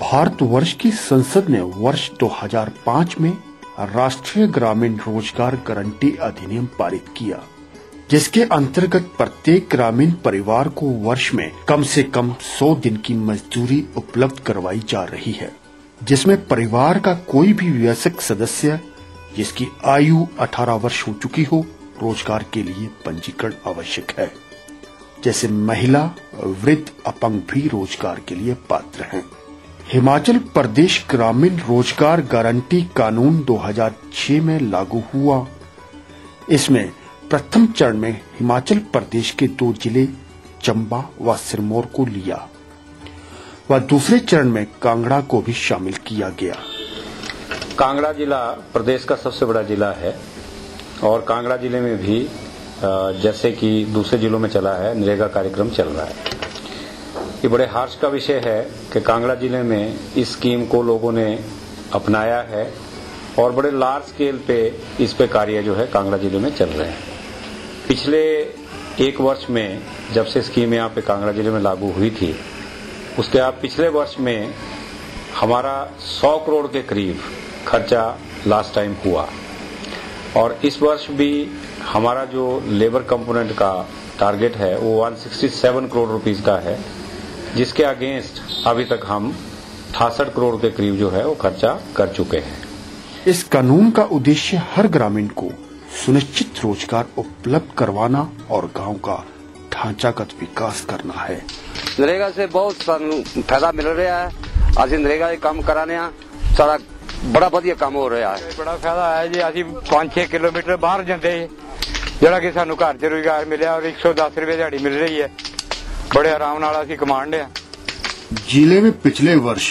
भारतवर्ष की संसद ने वर्ष 2005 में राष्ट्रीय ग्रामीण रोजगार गारंटी अधिनियम पारित किया, जिसके अंतर्गत प्रत्येक ग्रामीण परिवार को वर्ष में कम से कम 100 दिन की मजदूरी उपलब्ध करवाई जा रही है, जिसमें परिवार का कोई भी वयस्क सदस्य जिसकी आयु 18 वर्ष हो चुकी हो रोजगार के लिए पंजीकरण आवश्यक है। जैसे महिला, वृद्ध, अपंग भी रोजगार के लिए पात्र हैं। हिमाचल प्रदेश ग्रामीण रोजगार गारंटी कानून 2006 में लागू हुआ। इसमें प्रथम चरण में हिमाचल प्रदेश के 2 जिले चंबा व सिरमौर को लिया व दूसरे चरण में कांगड़ा को भी शामिल किया गया। कांगड़ा जिला प्रदेश का सबसे बड़ा जिला है और कांगड़ा जिले में भी जैसे कि दूसरे जिलों में चला है, नरेगा कार्यक्रम चल रहा है। ये बड़े हर्ष का विषय है कि कांगड़ा जिले में इस स्कीम को लोगों ने अपनाया है और बड़े लार्ज स्केल पे इस पे कार्य जो है कांगड़ा जिले में चल रहे हैं। पिछले 1 वर्ष में जब से स्कीम यहाँ पे कांगड़ा जिले में लागू हुई थी, उसके बाद पिछले वर्ष में हमारा 100 करोड़ के करीब खर्चा लास्ट टाइम हुआ और इस वर्ष भी हमारा जो लेबर कंपोनेंट का टारगेट है वो 167 करोड़ रुपीस का है, जिसके अगेंस्ट अभी तक हम 68 करोड़ के करीब जो है वो खर्चा कर चुके हैं। इस कानून का उद्देश्य हर ग्रामीण को सुनिश्चित रोजगार उपलब्ध करवाना और गांव का ढांचागत विकास करना है। नरेगा से बहुत फायदा मिल रहा है। असि नरेगा काम कराने सारा बड़ा वधिया काम हो रहा है। बड़ा फायदा है जी। असि 5-6 किलोमीटर बाहर जाते जरा कि सानू घर च रोजगार मिले और 110 रुपए दिहाड़ी मिल रही है। बड़े आराम नाल असि कमांड है। जिले में पिछले वर्ष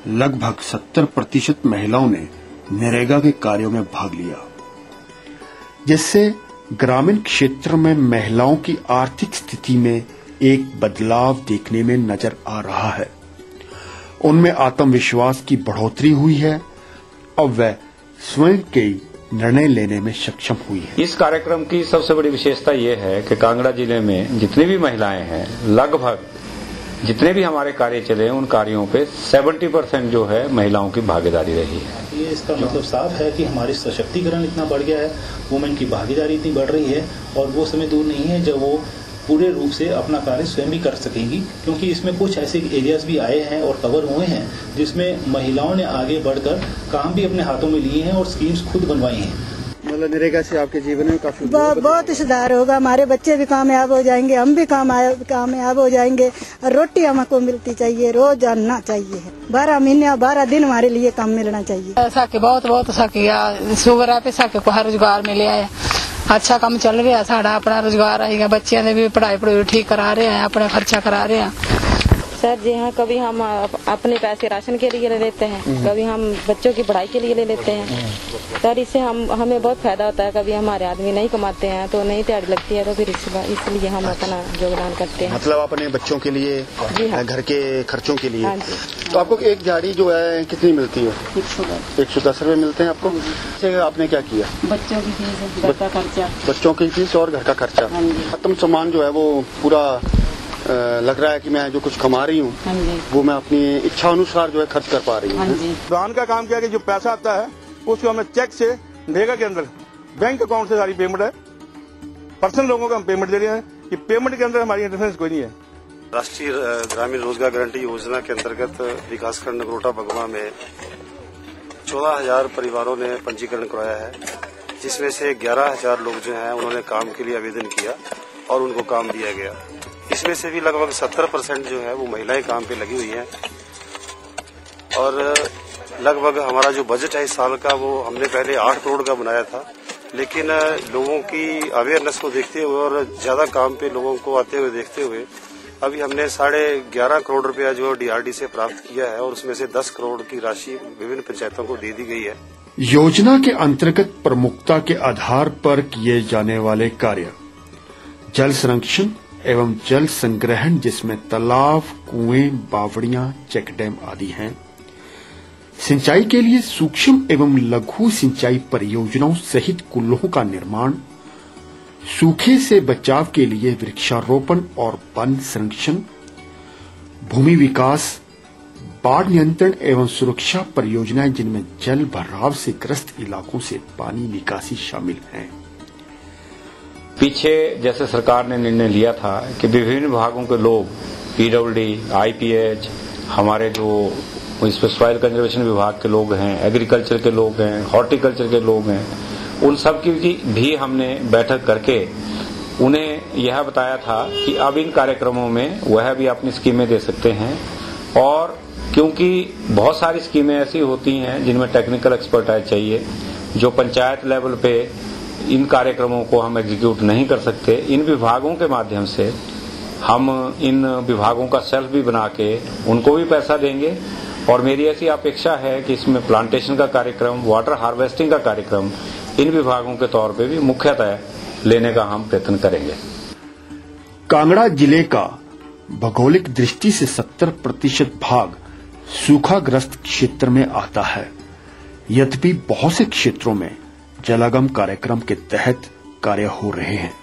लगभग 70% महिलाओं ने नरेगा के कार्यों में भाग लिया, जिससे ग्रामीण क्षेत्र में महिलाओं की आर्थिक स्थिति में एक बदलाव देखने में नजर आ रहा है। उनमें आत्मविश्वास की बढ़ोतरी हुई है और वह स्वयं के निर्णय लेने में सक्षम हुई है। इस कार्यक्रम की सबसे बड़ी विशेषता ये है कि कांगड़ा जिले में जितनी भी महिलाएं हैं, लगभग जितने भी हमारे कार्य चले हैं उन कार्यों पे 70% जो है महिलाओं की भागीदारी रही है। ये इसका मतलब साफ है कि हमारी सशक्तिकरण इतना बढ़ गया है, वुमेन की भागीदारी इतनी बढ़ रही है और वो समय दूर नहीं है जब वो पूरे रूप से अपना कार्य स्वयं भी कर सकेंगी, क्योंकि इसमें कुछ ऐसे एरियाज भी आए हैं और कवर हुए हैं जिसमें महिलाओं ने आगे बढ़कर काम भी अपने हाथों में लिए हैं और स्कीम्स खुद बनवाई हैं। मतलब नरेगा से आपके जीवन में काफी बहुत सुधार होगा। हमारे बच्चे भी कामयाब हो जाएंगे, हम भी कामयाब हो जाएंगे और रोटी हमको मिलती चाहिए, रोज आना चाहिए। 12 महीने 12 दिन हमारे लिए काम मिलना चाहिए। ऐसा कि बहुत ऐसा किया शुगर है पैसा के कोई रोजगार मिले है। अच्छा काम चल रहा है, साड़ा अपना रोजगार आएगा। बच्चियां ने भी पढ़ाई ठीक करा रहे हैं, अपना खर्चा करा रहे हैं। सर जी हाँ, कभी हम अपने पैसे राशन के लिए ले लेते हैं, कभी हम बच्चों की पढ़ाई के लिए ले लेते हैं। सर इससे हमें बहुत फायदा होता है। कभी हमारे आदमी नहीं कमाते हैं तो नहीं दिहाड़ी लगती है, तो फिर इसलिए हम अपना योगदान करते हैं। मतलब अपने बच्चों के लिए, घर के खर्चों के लिए। हाँ जी। तो आपको एक दिहाड़ी जो है कितनी मिलती है? 110 रुपए मिलते हैं आपको। आपने क्या किया? बच्चों की फीस, घर का खर्चा। बच्चों की फीस और घर का खर्चा। आत्मसम्मान जो है वो पूरा लग रहा है कि मैं जो कुछ कमा रही हूँ वो मैं अपनी इच्छा अनुसार जो है खर्च कर पा रही हूँ। दान का काम किया कि जो पैसा आता है उसको हमें चेक से नरेगा के अंदर बैंक अकाउंट से सारी पेमेंट है। पर्सनल लोगों को हम पेमेंट दे रहे हैं कि पेमेंट के अंदर हमारी इंटरफेरेंस कोई नहीं है। राष्ट्रीय ग्रामीण रोजगार गारंटी योजना के अंतर्गत विकासखंड नगरोटा बगवा में 14,000 परिवारों ने पंजीकरण करवाया है, जिसमें से 11,000 लोग जो हैं उन्होंने काम के लिए आवेदन किया और उनको काम दिया गया। इसमें से भी लगभग 70% जो है वो महिलाएं काम पे लगी हुई हैं और लगभग हमारा जो बजट है इस साल का वो हमने पहले 8 करोड़ का बनाया था, लेकिन लोगों की अवेयरनेस को देखते हुए और ज्यादा काम पे लोगों को आते हुए देखते हुए अभी हमने 11.5 करोड़ रुपया जो डीआरडी से प्राप्त किया है और उसमें से 10 करोड़ की राशि विभिन्न पंचायतों को दे दी गई है। योजना के अंतर्गत प्रमुखता के आधार पर किए जाने वाले कार्य जल संरक्षण एवं जल संग्रहण, जिसमें तालाब, कुएं, बावड़ियां, चेक डैम आदि हैं। सिंचाई के लिए सूक्ष्म एवं लघु सिंचाई परियोजनाओं सहित कुल्लों का निर्माण, सूखे से बचाव के लिए वृक्षारोपण और वन संरक्षण, भूमि विकास, बाढ़ नियंत्रण एवं सुरक्षा परियोजनाएं जिनमें जल भराव से ग्रस्त इलाकों से पानी निकासी शामिल है। पीछे जैसे सरकार ने निर्णय लिया था कि विभिन्न विभागों के लोग, पीडब्ल्यूडी, आईपीएच, हमारे जो इसमें सॉइल कंजर्वेशन विभाग के लोग हैं, एग्रीकल्चर के लोग हैं, हॉर्टिकल्चर के लोग हैं, उन सब की भी हमने बैठक करके उन्हें यह बताया था कि अब इन कार्यक्रमों में वह भी अपनी स्कीमें दे सकते हैं। और क्योंकि बहुत सारी स्कीमें ऐसी होती हैं जिनमें टेक्निकल एक्सपर्टाइज चाहिए, जो पंचायत लेवल पे इन कार्यक्रमों को हम एग्जीक्यूट नहीं कर सकते, इन विभागों के माध्यम से हम इन विभागों का सेल्फ भी बना के उनको भी पैसा देंगे। और मेरी ऐसी अपेक्षा है कि इसमें प्लांटेशन का कार्यक्रम, वाटर हार्वेस्टिंग का कार्यक्रम इन विभागों के तौर पे भी मुख्यतः लेने का हम प्रयत्न करेंगे। कांगड़ा जिले का भौगोलिक दृष्टि से 70% भाग सूखाग्रस्त क्षेत्र में आता है। यद्यपि बहुत से क्षेत्रों में जलागम कार्यक्रम के तहत कार्य हो रहे हैं,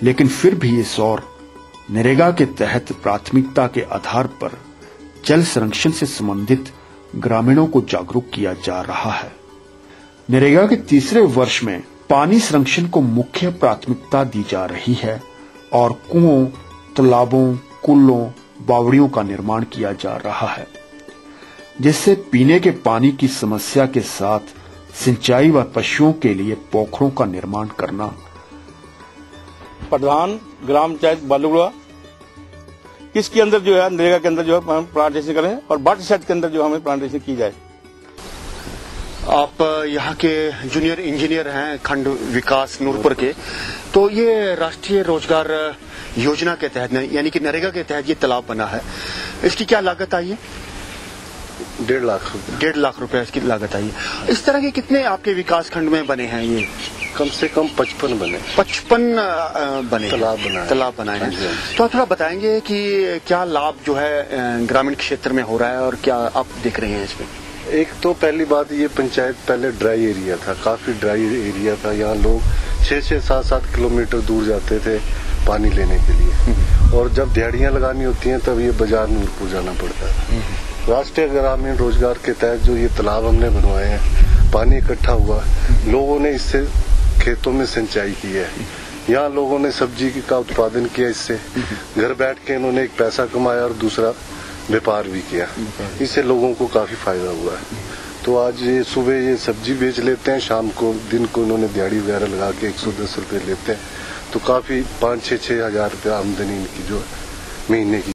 लेकिन फिर भी इस और नरेगा के तहत प्राथमिकता के आधार पर जल संरक्षण से संबंधित ग्रामीणों को जागरूक किया जा रहा है। नरेगा के तीसरे वर्ष में पानी संरक्षण को मुख्य प्राथमिकता दी जा रही है और कुओं, तालाबों, कुल्लों, बावड़ियों का निर्माण किया जा रहा है, जिससे पीने के पानी की समस्या के साथ सिंचाई व पशुओं के लिए पोखरों का निर्माण करना। प्रधान ग्राम पंचायत बालूगुड़ा इसके अंदर जो है नरेगा के अंदर जो है हम प्लांटेशन करें और वाटर सेट के अंदर जो हमें प्लांटेशन की जाए। आप यहाँ के जूनियर इंजीनियर हैं खंड विकास नूरपुर के, तो ये राष्ट्रीय रोजगार योजना के तहत यानी कि नरेगा के तहत ये तालाब बना है, इसकी क्या लागत आई है? 1.5 लाख रुपए इसकी लागत आई है। इस तरह के कितने आपके विकास खंड में बने हैं? ये कम से कम 55 बने। 55 बने तालाब बनाए हैं। तो आप थोड़ा बताएंगे कि क्या लाभ जो है ग्रामीण क्षेत्र में हो रहा है और क्या आप देख रहे हैं इसमें? एक तो पहली बात, ये पंचायत पहले ड्राई एरिया था, काफी ड्राई एरिया था। यहाँ लोग 6-6, 7-7 किलोमीटर दूर जाते थे पानी लेने के लिए, और जब दिहाड़ियां लगानी होती हैं तब ये बाजार नूरपुर जाना पड़ता है। राष्ट्रीय ग्रामीण रोजगार के तहत जो ये तालाब हमने बनवाए हैं, पानी इकट्ठा हुआ, लोगों ने इससे खेतों में सिंचाई की है। यहाँ लोगों ने सब्जी का उत्पादन किया, इससे घर बैठ के इन्होंने एक पैसा कमाया और दूसरा व्यापार भी किया। इससे लोगों को काफी फायदा हुआ है। तो आज ये सुबह ये सब्जी बेच लेते हैं, शाम को दिन को इन्होंने दिहाड़ी वगैरह लगा के 110 रुपए लेते हैं, तो काफी 5-6 हज़ार रुपया आमदनी इनकी जो महीने की